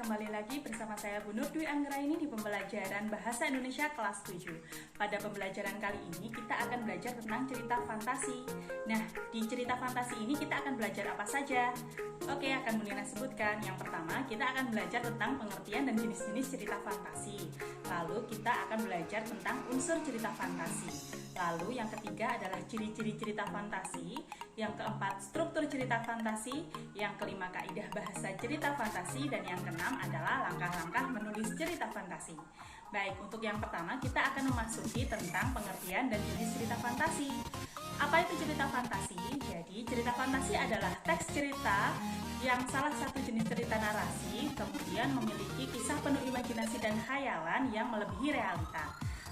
kembali lagi bersama saya Bu Nur Dwi Anggraini di pembelajaran Bahasa Indonesia kelas 7. Pada pembelajaran kali ini kita akan belajar tentang cerita fantasi. Nah, di cerita fantasi ini kita akan belajar apa saja? Oke, akan Bu Nina sebutkan. Yang pertama, kita akan belajar tentang pengertian dan jenis-jenis cerita fantasi. Lalu kita akan belajar tentang unsur cerita fantasi. Lalu yang ketiga adalah ciri-ciri cerita fantasi. Yang keempat, struktur cerita fantasi. Yang kelima, kaidah bahasa cerita fantasi. Dan yang keenam adalah langkah-langkah menulis cerita fantasi. Baik, untuk yang pertama kita akan memasuki tentang pengertian dan jenis cerita fantasi. Apa itu cerita fantasi? Jadi cerita fantasi adalah teks cerita yang salah satu jenis cerita narasi, kemudian memiliki kisah penuh imajinasi dan khayalan yang melebihi realita.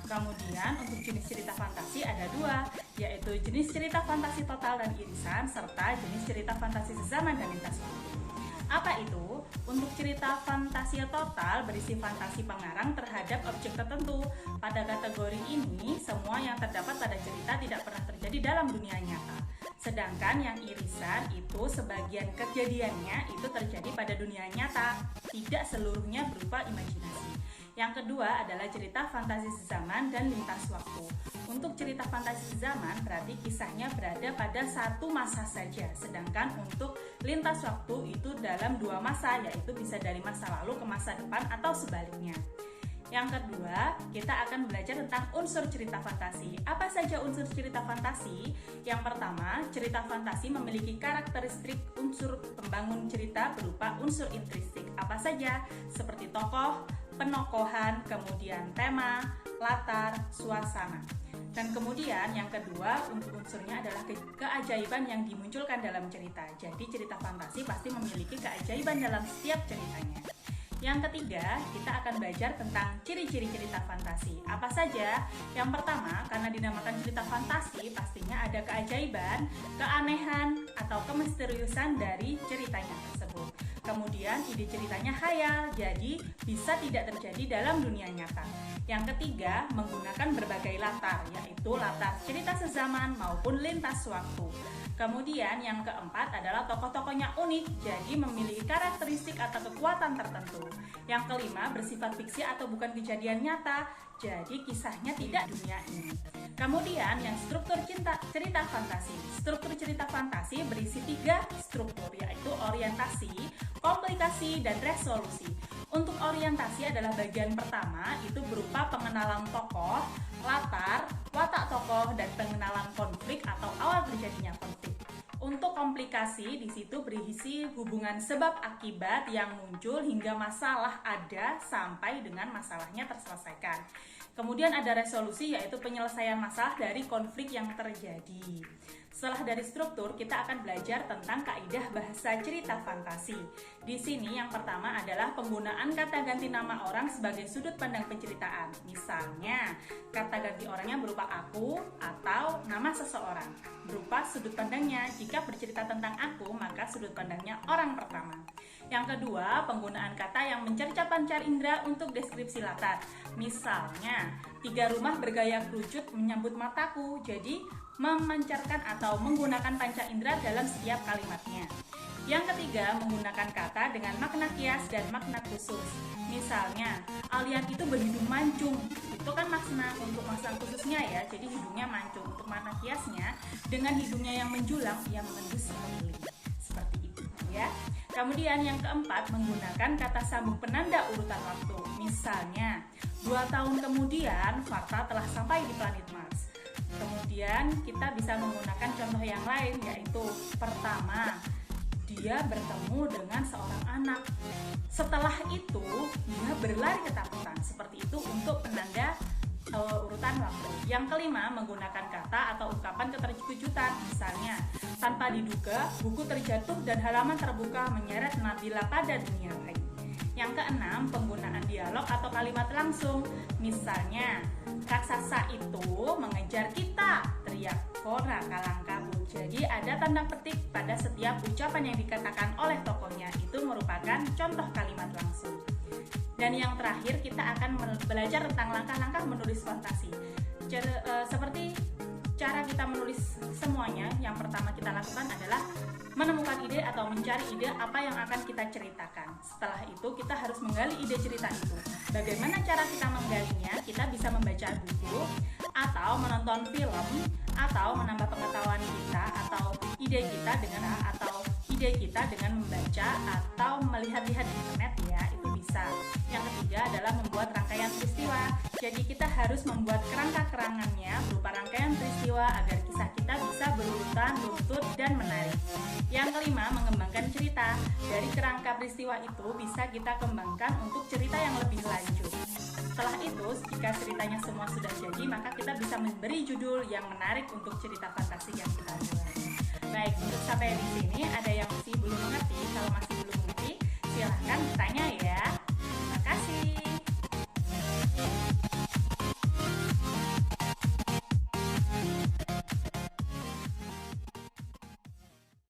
Kemudian untuk jenis cerita fantasi ada dua, yaitu jenis cerita fantasi total dan irisan, serta jenis cerita fantasi sezaman dan lintas waktu. Apa itu? Untuk cerita fantasi total berisi fantasi pengarang terhadap objek tertentu. Pada kategori ini, semua yang terdapat pada cerita tidak pernah terjadi dalam dunia nyata. Sedangkan yang irisan itu sebagian kejadiannya itu terjadi pada dunia nyata, tidak seluruhnya berupa imajinasi. Yang kedua adalah cerita fantasi sezaman dan lintas waktu. Untuk cerita fantasi sezaman berarti kisahnya berada pada satu masa saja, sedangkan untuk lintas waktu itu dalam dua masa, yaitu bisa dari masa lalu ke masa depan atau sebaliknya. Yang kedua, kita akan belajar tentang unsur cerita fantasi. Apa saja unsur cerita fantasi? Yang pertama, cerita fantasi memiliki karakteristik unsur pembangun cerita berupa unsur intrinsik. Apa saja? Seperti tokoh, penokohan, kemudian tema, latar, suasana. Dan kemudian yang kedua untuk unsurnya adalah keajaiban yang dimunculkan dalam cerita. Jadi cerita fantasi pasti memiliki keajaiban dalam setiap ceritanya. Yang ketiga, kita akan belajar tentang ciri-ciri cerita fantasi. Apa saja? Yang pertama, karena dinamakan cerita fantasi, pastinya ada keajaiban, keanehan, atau kemisteriusan dari ceritanya tersebut. Kemudian ide ceritanya khayal, jadi bisa tidak terjadi dalam dunia nyata. Yang ketiga, menggunakan berbagai latar, yaitu latar cerita sezaman maupun lintas waktu. Kemudian yang keempat adalah tokoh-tokohnya unik, jadi memiliki karakteristik atau kekuatan tertentu. Yang kelima, bersifat fiksi atau bukan kejadian nyata, jadi kisahnya tidak dunia ini. Kemudian yang struktur cerita fantasi. Struktur cerita fantasi berisi 3 struktur, yaitu orientasi, komplikasi, dan resolusi. Untuk orientasi adalah bagian pertama, itu berupa pengenalan tokoh, latar, watak tokoh, dan pengenalan konflik atau awal terjadinya konflik. Untuk komplikasi, di situ berisi hubungan sebab akibat yang muncul hingga masalah ada sampai dengan masalahnya terselesaikan. Kemudian ada resolusi, yaitu penyelesaian masalah dari konflik yang terjadi. Setelah dari struktur, kita akan belajar tentang kaidah bahasa cerita fantasi. Di sini yang pertama adalah penggunaan kata ganti nama orang sebagai sudut pandang penceritaan. Misalnya, kata ganti orangnya berupa aku atau nama seseorang. Berupa sudut pandangnya, jika bercerita tentang aku, maka sudut pandangnya orang pertama. Yang kedua, penggunaan kata yang mencerca pancar indera untuk deskripsi latar. Misalnya, 3 rumah bergaya kerucut menyambut mataku, jadi memancarkan atau menggunakan panca indera dalam setiap kalimatnya. Yang ketiga, menggunakan kata dengan makna kias dan makna khusus. Misalnya, Alian itu berhidung mancung. Itu kan makna untuk makna khususnya ya, jadi hidungnya mancung. Untuk makna kiasnya, dengan hidungnya yang menjulang, ia mengendus sekeliling. Seperti itu ya. Kemudian yang keempat, menggunakan kata sambung penanda urutan waktu. Misalnya, 2 tahun kemudian, Farta telah sampai di planet Mars. Kemudian kita bisa menggunakan contoh yang lain, yaitu pertama, dia bertemu dengan seorang anak. Setelah itu, dia berlari ketakutan. Seperti itu untuk penanda urutan waktu. Yang kelima, menggunakan kata atau ungkapan keterkejutan. Misalnya, tanpa diduga, buku terjatuh dan halaman terbuka menyeret Nabila pada dunia lain. Yang keenam, penggunaan dialog atau kalimat langsung. Misalnya, raksasa itu mengejar kita, teriak Kora kalang kabut. Jadi ada tanda petik pada setiap ucapan yang dikatakan oleh tokohnya. Itu merupakan contoh kalimat langsung. Dan yang terakhir, kita akan belajar tentang langkah-langkah menulis fantasi. Seperti cara kita kita menulis semuanya, yang pertama kita lakukan adalah menemukan ide atau mencari ide apa yang akan kita ceritakan. Setelah itu kita harus menggali ide cerita itu. Bagaimana cara kita menggalinya? Kita bisa membaca buku, atau menonton film, atau menambah pengetahuan kita, atau ide kita dengan membaca atau melihat-lihat di internet ya, itu bisa. Yang ketiga adalah membuat rangkaian peristiwa. Jadi kita harus membuat kerangka-kerangannya berupa rangkaian peristiwa agar kisah kita bisa berurutan, runtut, dan menarik. Yang kelima, mengembangkan cerita. Dari kerangka peristiwa itu bisa kita kembangkan untuk cerita yang lebih lanjut. Setelah itu, jika ceritanya semua sudah jadi, maka kita bisa memberi judul yang menarik untuk cerita fantasi yang kita buat. Baik, untuk sampai di sini ada yang masih belum mengerti. Kalau masih belum mengerti, silahkan bertanya ya.